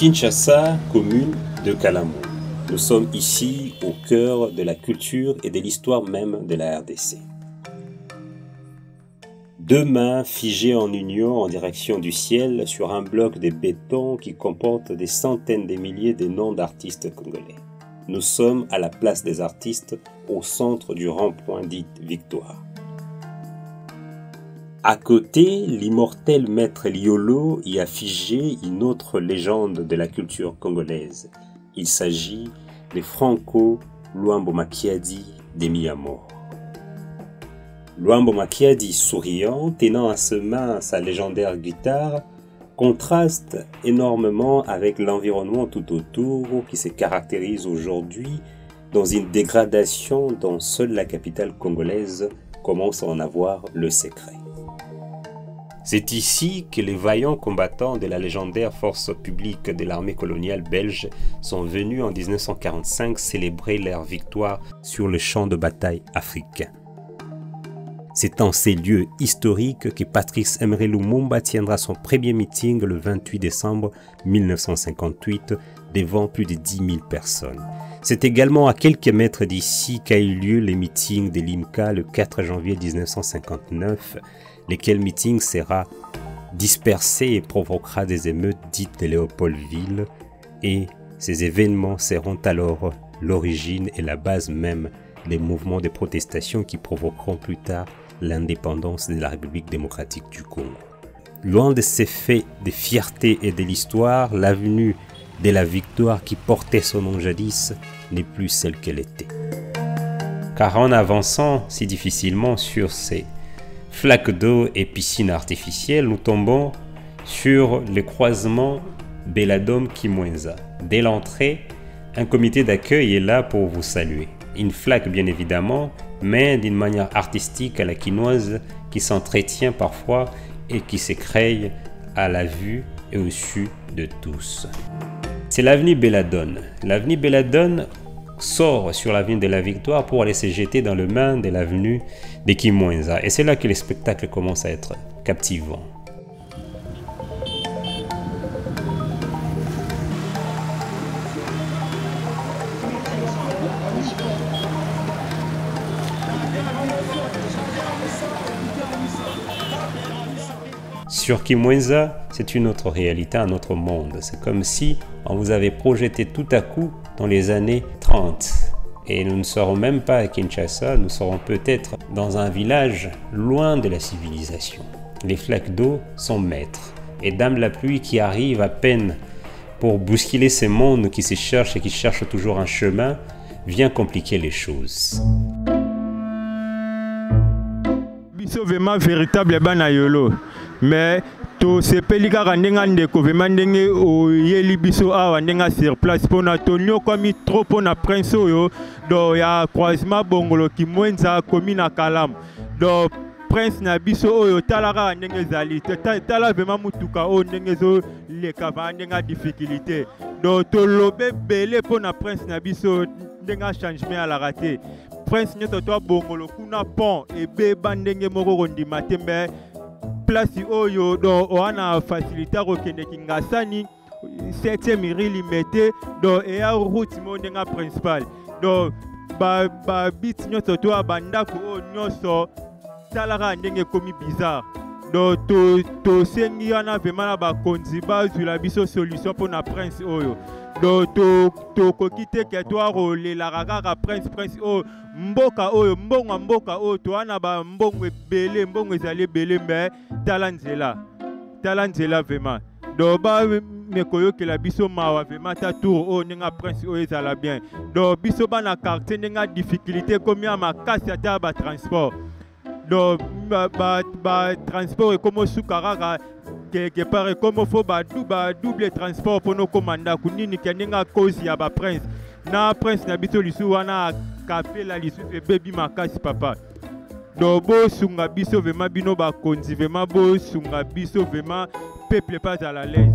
Kinshasa, commune de Kalamu. Nous sommes ici au cœur de la culture et de l'histoire même de la RDC. Deux mains figées en union en direction du ciel sur un bloc de béton qui comporte des centaines de milliers de noms d'artistes congolais. Nous sommes à la place des artistes, au centre du rond-point dit Victoire. À côté, l'immortel maître Liolo y a figé une autre légende de la culture congolaise. Il s'agit de Franco Luambo Makiadi de Miyamor. Luambo Makiadi, souriant, tenant à sa main sa légendaire guitare, contraste énormément avec l'environnement tout autour qui se caractérise aujourd'hui dans une dégradation dont seule la capitale congolaise commence à en avoir le secret. C'est ici que les vaillants combattants de la légendaire force publique de l'armée coloniale belge sont venus en 1945 célébrer leur victoire sur le champ de bataille africain. C'est en ces lieux historiques que Patrice Emery Lumumba tiendra son premier meeting le 28 décembre 1958 devant plus de 10 000 personnes. C'est également à quelques mètres d'ici qu'a eu lieu le meeting de l'IMCA le 4 janvier 1959, lequel meeting sera dispersé et provoquera des émeutes dites de Léopoldville, et ces événements seront alors l'origine et la base même des mouvements de protestation qui provoqueront plus tard l'indépendance de la République démocratique du Congo. Loin de ces faits de fierté et de l'histoire, l'avenue de la Victoire qui portait son nom jadis n'est plus celle qu'elle était. Car en avançant si difficilement sur ces flaques d'eau et piscines artificielles, nous tombons sur le croisement Belladome-Kimwenza. Dès l'entrée, un comité d'accueil est là pour vous saluer. Une flaque bien évidemment, mais d'une manière artistique à la quinoise qui s'entretient parfois et qui s'écraille à la vue et au su de tous. C'est l'avenue Belladone. L'avenue Belladone sort sur l'avenue de la Victoire pour aller se jeter dans le main de l'avenue de Kimwenza. Et c'est là que le spectacle commence à être captivant. Sur Kimwenza, c'est une autre réalité, un autre monde. C'est comme si on vous avait projeté tout à coup dans les années 30. Et nous ne serons même pas à Kinshasa, nous serons peut-être dans un village loin de la civilisation. Les flaques d'eau sont maîtres. Et Dame la pluie qui arrive à peine pour bousculer ces mondes qui se cherchent et qui cherchent toujours un chemin, vient compliquer les choses. Biso vraiment véritable banayolo. Mais to sepeli kaka ndenga ndeko vema ndenge oyeli biso awa ndenga sur place pona tonyo komi trop pona prince oyo do ya croisement bongolo Kimwenza komi na Kalamu do prince na biso oyo talaka ndenge zali tala vema mutuka o ndenge zo leka va ndenga difficulté do to lobe belé pona prince na biso ndenga changement à la raté prince nyoto to bongolo kuna pont et beba ndenge moko kondima tembe place oyo do oana facilité kokende kingasani 7e rue mete do e ya route mo ndenga principal do ba bit nyoto to bandako o nyoso talaka ndenge komi bizarre do to sengi wana vraiment ba konzi ba zula biso solution pour na prince oyo do to kokite ke to rolela kaka prince o mboka oyo mboka oyo to wana ba mbongo ebele mbongo ezali ebele mais talanzela vraiment do ba mekoyokela biso mawa vraiment ta tour o nenga prince oyo ezala bien do biso bana quartier nenga difficulté comme ya makasi ata ba transport do ba transport comme sukaraka quelque part comme faut ba double transport pour nos commandants kunini kenenga cause ya ba prince na prince na biso lisu wana kapela lisu baby makasi papa do bo sunga biso vraiment bino ba konzi vraiment bo sunga biso vraiment peuple pas à la l'aise.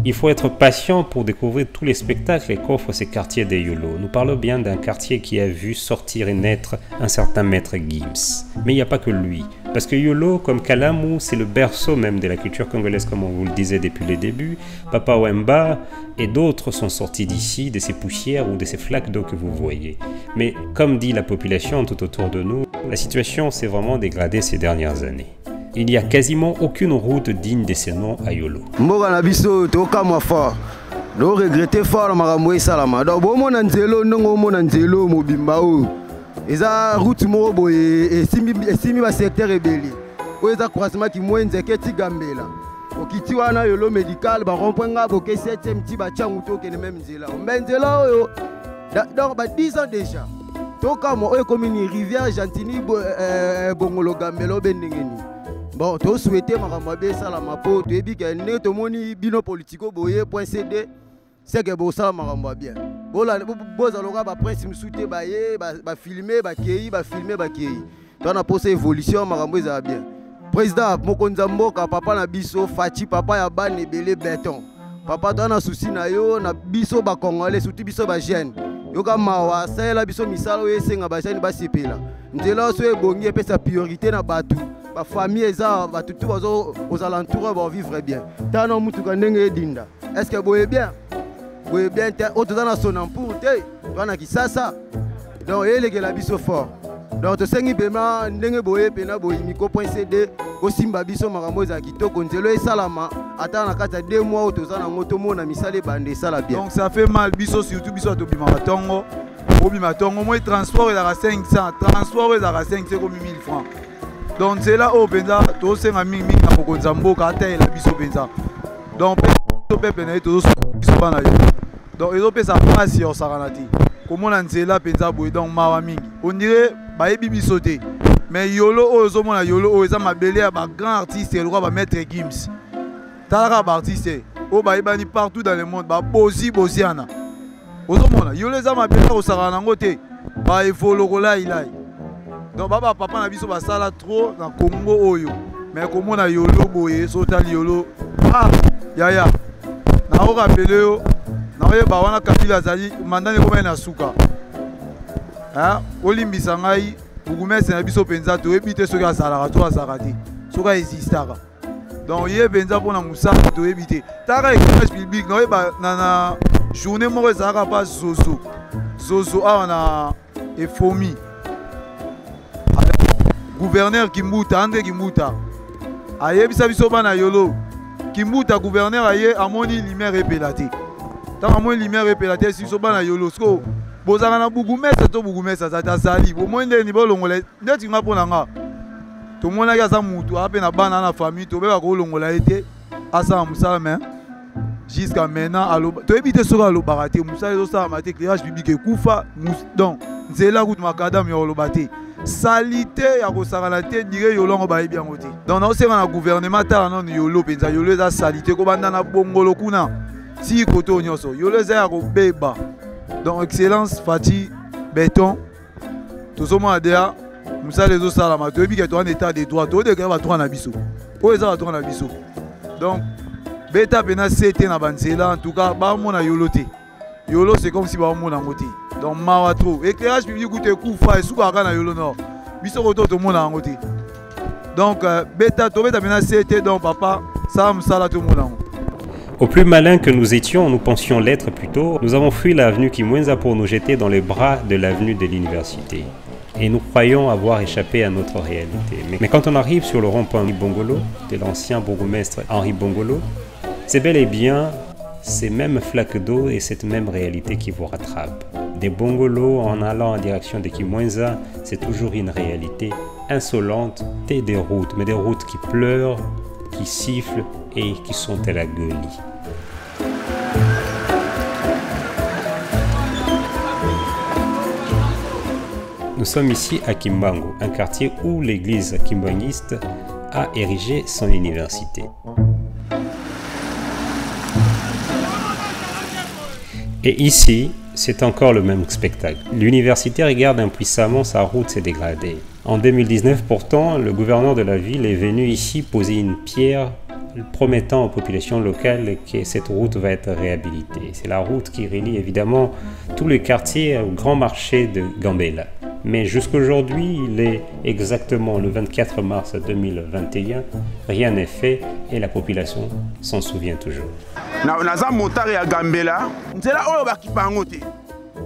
Il faut être patient pour découvrir tous les spectacles qu'offrent ces quartiers de Yolo. Nous parlons bien d'un quartier qui a vu sortir et naître un certain maître Gims. Mais il n'y a pas que lui. Parce que Yolo, comme Kalamu, c'est le berceau même de la culture congolaise, comme on vous le disait depuis le début. Papa Wemba et d'autres sont sortis d'ici, de ces poussières ou de ces flaques d'eau que vous voyez. Mais comme dit la population tout autour de nous, la situation s'est vraiment dégradée ces dernières années. Il n'y a quasiment aucune route digne de ce nom à Yolo. Mboka na biso tokamwa fort. Do regretter fort makambo esalama. Donc bomona nzelo ndongo mona nzelo mobimba o. Eza route moko boye esimi ba secteur ebeli. O eza croisement ki mwenze keti gambela. Okiti wana Yolo médical ba rompwenga boke 7e ti ba changu to kene même nzela. Mbenzela oyo. Donc ba 10 ans déjà. Tokamwa oyo commune rivière Gentini bongolo gambela obendengeni. Bon, tu souhaites makambo salama po tu ebi ke ne to moni bino politico boye point cd c'est que bo salama makambo bien. Bola boza loka ba prince msute ba ye ba filmer ba kei ba filmer ba kei. To na poser évolution makambo za bien. Président Mokonza Mboka papa na biso Fachi papa ya bane belé béton. Papa to na souci na yo na biso ba congolais surtout biso ba jeune. Yoka mawa sala biso misalo yesenga ba jeune ba sepela. Ndela so ebongi epesa priorité na batu. La famille est là, tout aux alentours vont vivre bien. Tant que mutu kanenge dinda. Est-ce que vous bien? Vous bien? Autre dans la zone pour te. Toi qui ça. Donc il est la biso fort. Donc tu sais paiement ndenge boye pena boye miko.cd aussi mbabiso makambo za kitoko nzelo esalama ata na kata 2 mois autoza na moto mona misale bande sala bien. Donc ça fait mal biso surtout biso to bima matongo. Obima tongo moi transport à 500, transport à 500 comme 1000 francs. Donc c'est là où benza to senga mingi na Mokonza Mboka ata la biso benza. Donc to pepe na to biso bana yo. Donc ils ont fait ça place sur saranati. Comment on nzela benza boy donc mawa mingi. On dirait ba yebi biso te. Mais Yolo ozo mona Yolo oza mabele ba grand artiste le roi ba maître Gims. Talaka ba artiste o ba ibani partout dans le monde ba bosi bosiana. Ozo mona Yolo za mabele ko sarana ngote. Ba evolo ko la ilai. Donc baba papa na biso basala trop na Congo oyo mais comme na Yolo boye sotali Yolo yaya na o rappeler yo na oye ba wana kabila zali mandane ko na suka olimbisa ngai bugumese na biso penza to ebite soki azalaka to azakati soki existaka donc ye penza pona musala to ebite taka éclairage public na oye ba na journée moko ezalaka pa zozo awa na efomi gouverneur Kimbuta, André Kimbuta. Aye bisa biso bana Yolo. Kimbuta gouverneur aye amoni lumière epelate. Tant amoni lumière epelate si so bana Yolo. Sko bozanga na bugumesa to bugumesa za tazali. Bo mwende ni bolongola. Ndeti nga pona nga. To mona ya za mutu ape na bana na famille to beba ko longola ete asa musala mais jusqu'à maintenant alo to ebite so alo barate musala zo sa mate éclairage public kufa donc nzela route makadam yo lo bate. Salité ya kosakana te dire Yolongo bayebi yango te. Donc na osenga na gouvernement tala non Yolo penza Yolo eza salité ko banda na bongolo kuna si koto nyonso Yolo eza ya kobeba. Donc excellence Fati béton tozomona dea musala ezo sala ma to ebi ke to en état de droit to de ka ba to na biso o eza ba to na biso. Donc beta pena c'était na banzela en tout cas ba mona Yolo te. Yolo c'est comme si ba mona ngote. Donc mawa trop éclairage public coûte kufa et souka na Yolo nord biso ko to mona ngote. Donc beta maintenant c'était donc papa ça musala to mona. Au plus malin que nous étions, nous pensions l'être plutôt, nous avons fui l'avenue Kimwenza pour nous jeter dans les bras de l'avenue de l'université. Et nous croyons avoir échappé à notre réalité. Mais quand on arrive sur le rond-point Henri Bongolo, de l'ancien bourgmestre Henri Bongolo, c'est bel et bien ces mêmes flaques d'eau et cette même réalité qui vous rattrape. Des bongolos en allant en direction de Kimwenza, c'est toujours une réalité insolente et des routes, mais des routes qui pleurent, qui sifflent et qui sont à la gueulie. Nous sommes ici à Kimbangu, un quartier où l'église kimbanguiste a érigé son université. Et ici, c'est encore le même spectacle. L'université regarde impuissamment sa route se dégrader. En 2019, pourtant, le gouverneur de la ville est venu ici poser une pierre promettant aux populations locales que cette route va être réhabilitée. C'est la route qui relie évidemment tout le quartier au grand marché de Gambela. Mais jusqu'aujourd'hui, il est exactement le 24 mars 2021, rien n'est fait et la population s'en souvient toujours. Naza motari ya Gambela, nzela oyo bakipango te.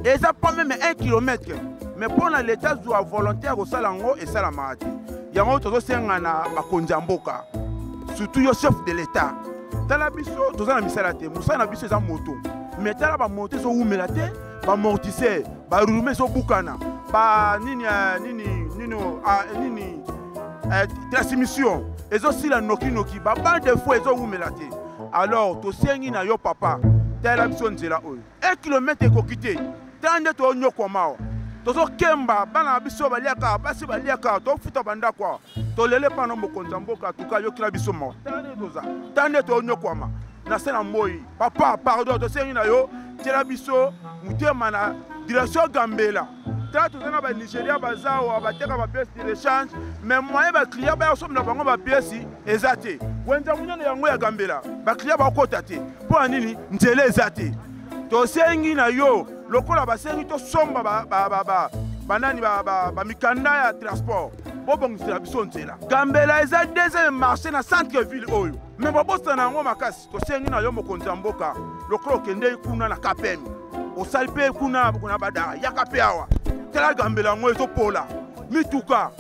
Eza pas même 1 km. Mais pour l'État doit volontaire au salango et salamati. Yango tozo senga na bakonzi mboka. Surtout le chef de l'État. Tala biso toza na misala te. Musa na biso eza moto. Mais tala ba moto so umela te, ba mortisseur, ba rume so bukana. Ba nini transmission. Ezo sila noki ba ba de fois ezo umela te. Alors to sengi na yo papa. Tala biso nzela oyo. 1 km kokite. Tande to nyokoma. Tozo kemba bana biso baliaka basi baliaka to futa banda kwa to lele pano mokonza mboka tuka yo kila biso mo tande to nyokwama na sena moyi papa pardon to sengi na yo tela biso mutema na direction Gambela ta to na ba Nigeria bazao abateka ba pièces de rechange mais moyen ba client ba so na bango ba pièces ezate wenza munyana yango ya Gambela ba client ba kota te po anini nzele ezate to sengi na yo lokola basengi to somba banani mikanda ya transport bobongisela biso nzela Gambela eza deuxième marché na centre ville oyo mais babosana yango makasi tosengi na yo mokonzi ya mboka lokola okende kuna na kapemi osali mpe kuna badara yaka mpe awa tala Gambela yango ezopola mituka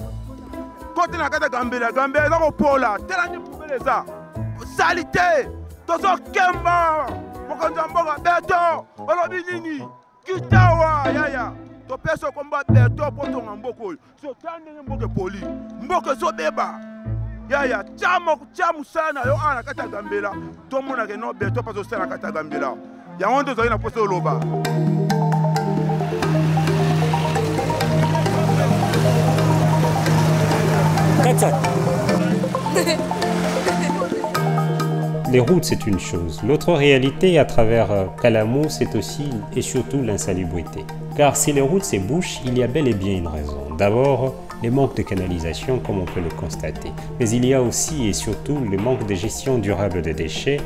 kote na kata Gambela eza kopola tala ndi poubele eza sali te tozokemba mokonzi ya mboka beto olobi nini Kitawa yaya to peso komba beto poto ngamboko so tande mboke poli mboke so beba yaya chamu sana yo ana kata Gambela to mona ke no beto paso sana kata Gambela ya wondo zo ina poso loba kata. Les routes, c'est une chose. L'autre réalité à travers Kalamu, c'est aussi et surtout l'insalubrité. Car si les routes s'ébouchent, il y a bel et bien une raison. D'abord, les manques de canalisation, comme on peut le constater. Mais il y a aussi et surtout le manque de gestion durable des déchets.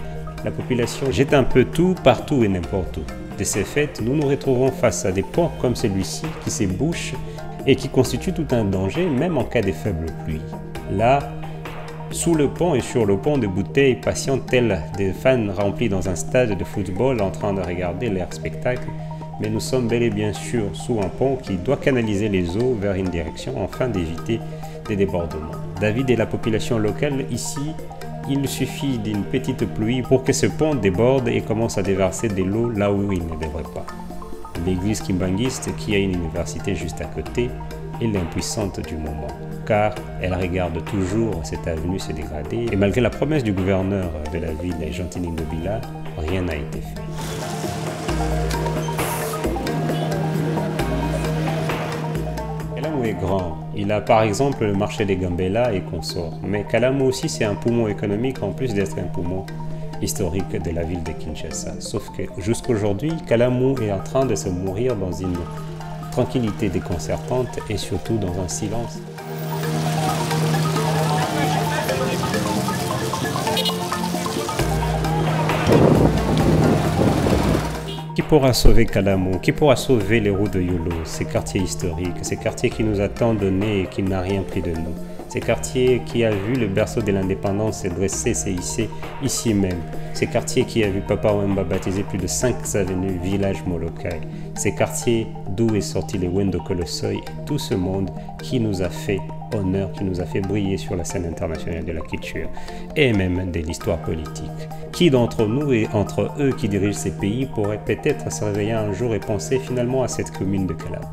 La population jette un peu tout, partout et n'importe où. De ce fait, nous nous retrouvons face à des ponts comme celui-ci qui s'ébouchent et qui constituent tout un danger, même en cas de faible pluie. Là, sous le pont et sur le pont de bouteilles patientent tels des fans remplis dans un stade de football en train de regarder leur spectacle, mais nous sommes bel et bien sûr sous un pont qui doit canaliser les eaux vers une direction afin d'éviter des débordements. David et la population locale ici, il suffit d'une petite pluie pour que ce pont déborde et commence à déverser de l'eau là où il ne devrait pas. L'église kimbanguiste, qui a une université juste à côté, est l'impuissante du moment, car elle regarde toujours cette avenue se dégrader et malgré la promesse du gouverneur de la ville, Gentini Nobila, rien n'a été fait. Kalamu est grand. Il a par exemple le marché des Gambela et consorts. Mais Kalamu aussi c'est un poumon économique en plus d'être un poumon historique de la ville de Kinshasa. Sauf que jusqu'aujourd'hui, Kalamu est en train de se mourir dans une tranquillité déconcertante et surtout dans un silence. Qui pourra sauver Kalamu? Qui pourra sauver les routes de Yolo, ces quartiers historiques, ces quartiers qui nous a tant donné et qui n'a rien pris de nous? Ces quartiers qui a vu le berceau de l'indépendance se dresser, s'hisser ici même. Ces quartiers qui a vu Papa Wemba baptiser plus de 5 avenues, villages Molokai. Ces quartiers d'où est sorti le Wendo Kolosoi et tout ce monde qui nous a fait honneur, qui nous a fait briller sur la scène internationale de la culture et même de l'histoire politique. Qui d'entre nous et entre eux qui dirigent ces pays pourrait peut-être se réveiller un jour et penser finalement à cette commune de Kalamu?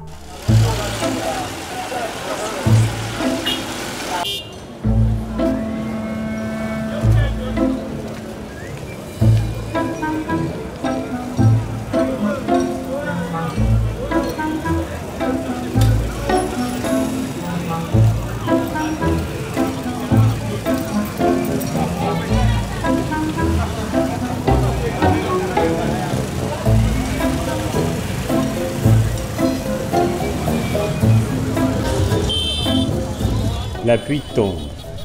La pluie tombe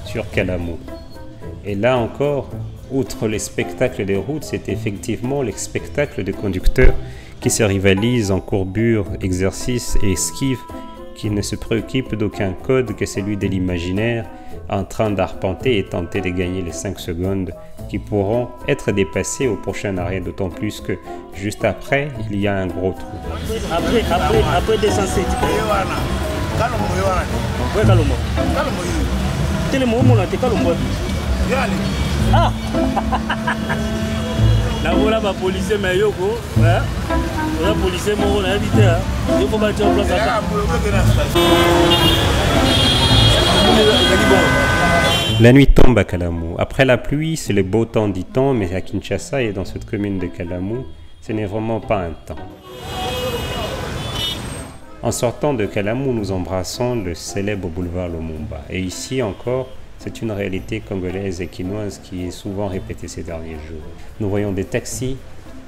sur Kalamu. Et là encore, Outre les spectacles des routes, c'est effectivement les spectacles de conducteurs qui se rivalisent en courbure, exercice et esquive, qui ne se préoccupent d'aucun code que celui de l'imaginaire, en train d'arpenter et tenter de gagner les 5 secondes qui pourront être dépassées au prochain arrêt, d'autant plus que juste après, il y a un gros trou. Après 207. Ah. La voilà ma policier mais yoko, hein? La policier mon a évité hein. Il faut battre en place à La nuit tombe à Kalamou. Après la pluie, c'est le beau temps dit-on, mais à Kinshasa et dans cette commune de Kalamou, ce n'est vraiment pas un temps. En sortant de Kalamou, nous embrassons le célèbre boulevard Lumumba. Et ici encore, c'est une réalité congolaise et quinoise qui est souvent répétée ces derniers jours. Nous voyons des taxis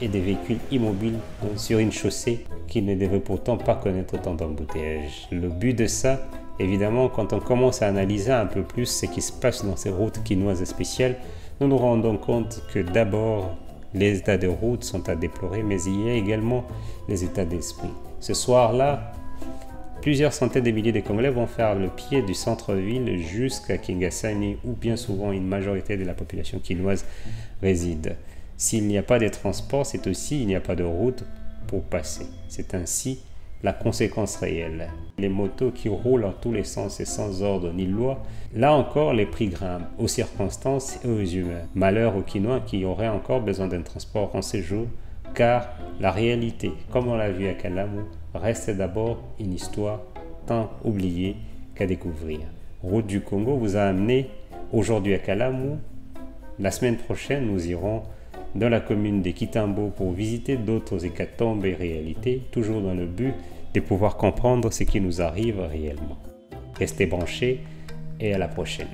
et des véhicules immobiles sur une chaussée qui ne devait pourtant pas connaître tant d'embouteillages. Le but de ça, évidemment, quand on commence à analyser un peu plus ce qui se passe dans ces routes quinoises spéciales, nous nous rendons compte que d'abord, les états de route sont à déplorer, mais il y a également les états d'esprit. Ce soir-là, plusieurs centaines de milliers de Congolais vont faire le pied du centre-ville jusqu'à Kingasani, où bien souvent une majorité de la population quinoise réside. S'il n'y a pas de transport, c'est aussi il n'y a pas de route pour passer. C'est ainsi la conséquence réelle. Les motos qui roulent en tous les sens et sans ordre ni loi, là encore les prix grimpent aux circonstances et aux humains. Malheur aux Quinois qui auraient encore besoin d'un transport en séjour, car la réalité, comme on l'a vu à Kalamou, reste d'abord une histoire tant oubliée qu'à découvrir. Route du Congo vous a amené aujourd'hui à Kalamou. La semaine prochaine, nous irons dans la commune de Kitambo pour visiter d'autres hécatombes et réalités, toujours dans le but de pouvoir comprendre ce qui nous arrive réellement. Restez branchés et à la prochaine.